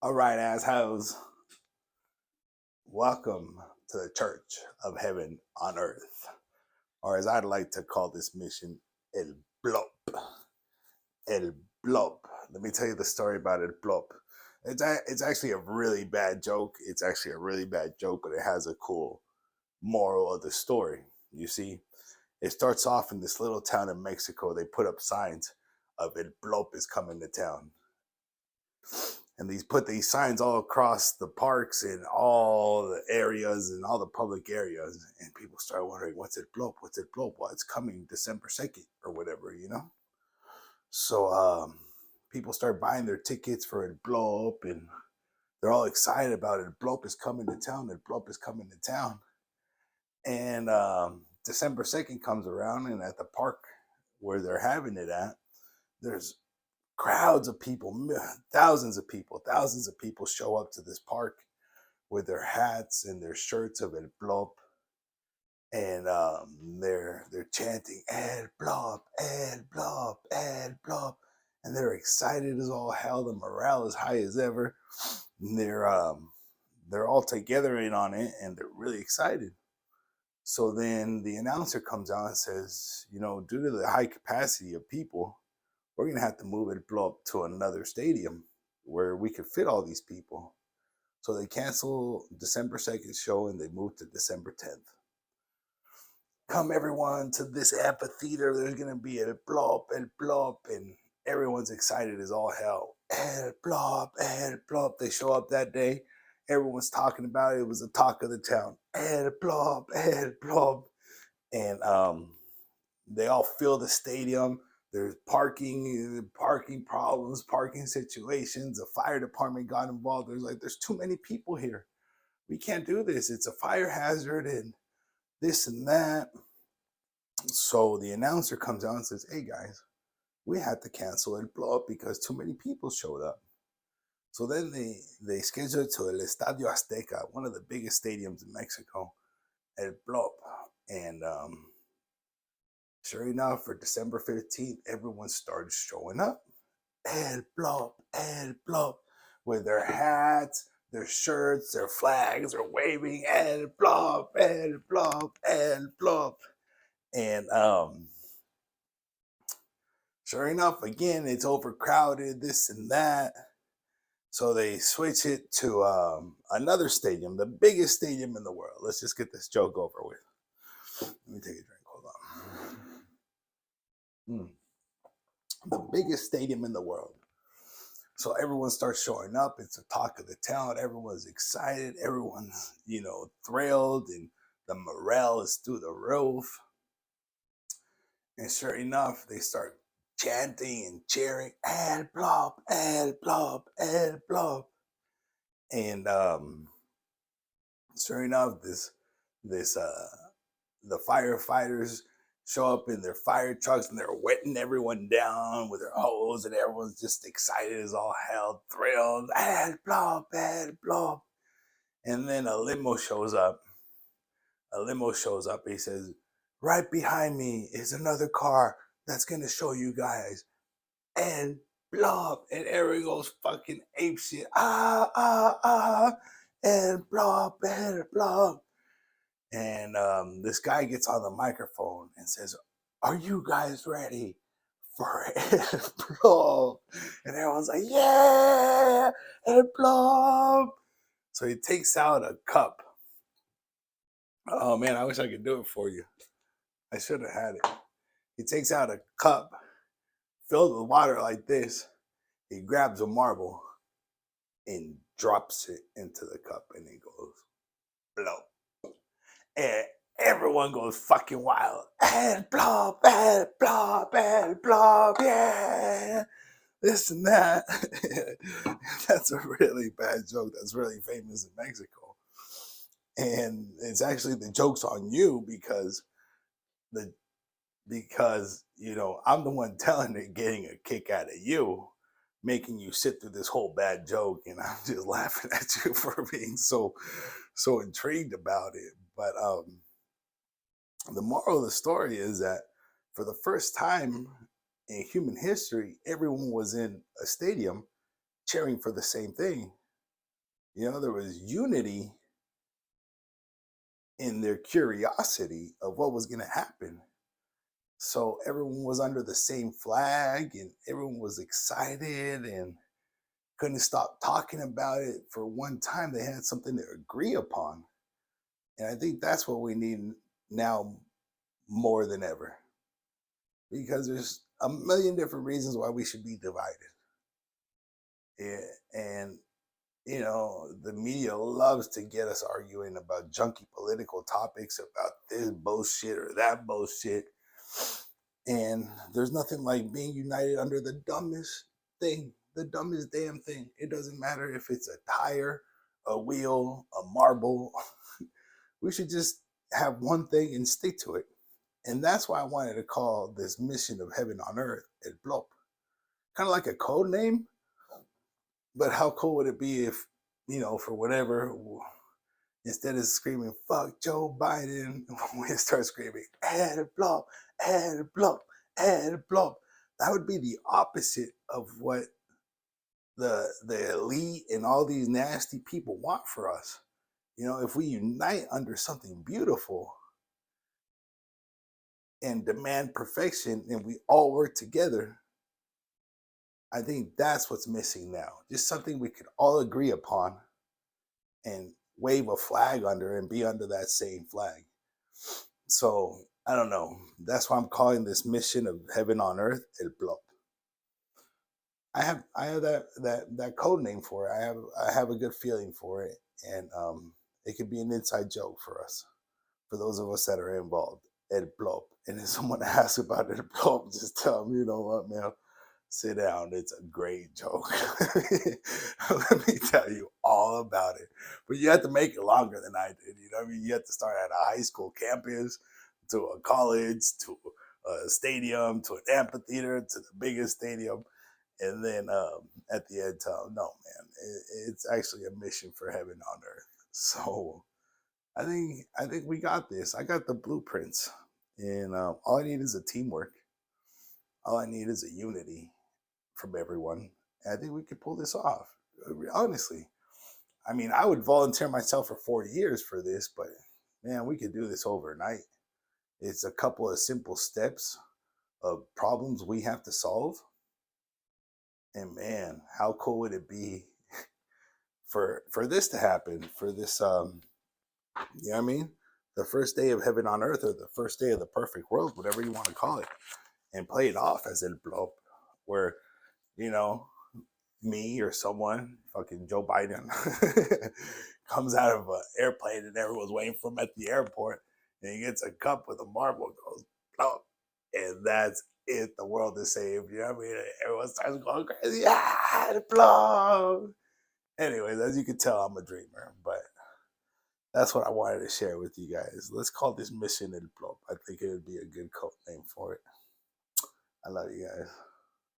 All right, assholes. Welcome to the Church of Heaven on Earth, or as I'd like to call this mission, El Plop. El Plop. Let me tell you the story about El Plop. It's actually a really bad joke. It's actually a really bad joke, but it has a cool moral of the story. You see, it starts off in this little town in Mexico. They put up signs of El Plop is coming to town, and these put these signs all across the parks and all the areas and all the public areas, and people start wondering, what's it blow up, what's it blow up? Well, it's coming December 2nd or whatever. So people start buying their tickets for it blow up, and they're all excited about it. Blow up is coming to town, it blow up is coming to town. And December 2nd comes around, and at the park where they're having it at, there's crowds of people, thousands of people show up to this park with their hats and their shirts of El Plop, and they're chanting El Plop, El Plop, El Plop, and they're excited as all hell. The morale is high as ever. And they're all together in on it, and they're really excited. So then the announcer comes out and says, due to the high capacity of people, we're going to have to move it up to another stadium where we could fit all these people. So they cancel December 2nd show and they move to December 10th. Come everyone to this amphitheater. There's going to be El Plop, and everyone's excited as all hell. El Plop, El Plop. They show up that day. Everyone's talking about it. It was the talk of the town. El Plop, El Plop. And they all fill the stadium. There's parking problems, parking situations. The fire department got involved. There's too many people here. We can't do this. It's a fire hazard and this and that. So the announcer comes out and says, hey guys, we had to cancel and blow up because too many people showed up. So then they scheduled it to El Estadio Azteca, one of the biggest stadiums in Mexico, El Plop. And sure enough, for December 15th, everyone started showing up. El Plop, El Plop, with their hats, their shirts, their flags, they're waving El Plop, El Plop, El Plop. And sure enough, again, it's overcrowded, this and that. So they switch it to another stadium, the biggest stadium in the world. Let's just get this joke over with. Let me take a drink. Hold on. The biggest stadium in the world. So everyone starts showing up. It's the talk of the town. Everyone's excited. Everyone's, thrilled, and the morale is through the roof. And sure enough, they start chanting and cheering, El Plop, El Plop, El Plop. And sure enough, the firefighters show up in their fire trucks and they're wetting everyone down with their hose, and everyone's just excited as all hell, thrilled. El Plop, El Plop. And then a limo shows up. He says, right behind me is another car that's going to show you guys El Plop. And everyone goes fucking apeshit. El Plop, El Plop. And this guy gets on the microphone and says, are you guys ready for El Plop? And everyone's like, yeah, El Plop. So he takes out a cup. Oh man, I wish I could do it for you. I should have had it. He takes out a cup filled with water like this. He grabs a marble and drops it into the cup, and he goes, blow. And everyone goes fucking wild. El Plop, El Plop, El Plop, yeah. This and that. That's a really bad joke. That's really famous in Mexico. And it's actually, the joke's on you because I'm the one telling it, getting a kick out of you, making you sit through this whole bad joke, and I'm just laughing at you for being so intrigued about it. But the moral of the story is that for the first time in human history, everyone was in a stadium cheering for the same thing. There was unity in their curiosity of what was going to happen. So everyone was under the same flag and everyone was excited and couldn't stop talking about it. For one time, they had something to agree upon. And I think that's what we need now more than ever, because there's a million different reasons why we should be divided. And the media loves to get us arguing about junky political topics, about this bullshit or that bullshit. And there's nothing like being united under the dumbest thing, the dumbest damn thing. It doesn't matter if it's a tire, a wheel, a marble. We should just have one thing and stick to it. And that's why I wanted to call this mission of heaven on earth El Plop. Kind of like a code name, but how cool would it be if, for whatever, instead of screaming, fuck Joe Biden, we start screaming, El Plop, El Plop, El Plop. That would be the opposite of what the elite and all these nasty people want for us. If we unite under something beautiful and demand perfection and we all work together, I think that's what's missing now. Just something we could all agree upon and wave a flag under and be under that same flag. So I don't know. That's why I'm calling this mission of heaven on earth El Plop. I have that code name for it. I have a good feeling for it, and it could be an inside joke for us, for those of us that are involved. El Plop. And if someone asks about El Plop, just tell them, you know what, man, sit down. It's a great joke. Let me tell you all about it. But you have to make it longer than I did. You have to start at a high school campus, to a college, to a stadium, to an amphitheater, to the biggest stadium. And then at the end, tell them, no, man, it's actually a mission for heaven on earth. So I think we got this. I got the blueprints. And all I need is a teamwork. All I need is a unity from everyone. And I think we could pull this off. Honestly, I mean, I would volunteer myself for 40 years for this, but man, we could do this overnight. It's a couple of simple steps of problems we have to solve. And man, how cool would it be for this to happen? For this, you know what I mean? The first day of heaven on earth, or the first day of the perfect world, whatever you want to call it, and play it off as El Plop, where you know me or someone, fucking Joe Biden, comes out of an airplane and everyone's waiting for him at the airport, and he gets a cup with a marble and goes plop, and that's it. The world is saved. You know what I mean? Everyone starts going crazy. Ah, plop. Anyways, as you can tell, I'm a dreamer, but that's what I wanted to share with you guys. Let's call this mission El Plop. I think it would be a good code name for it. I love you guys.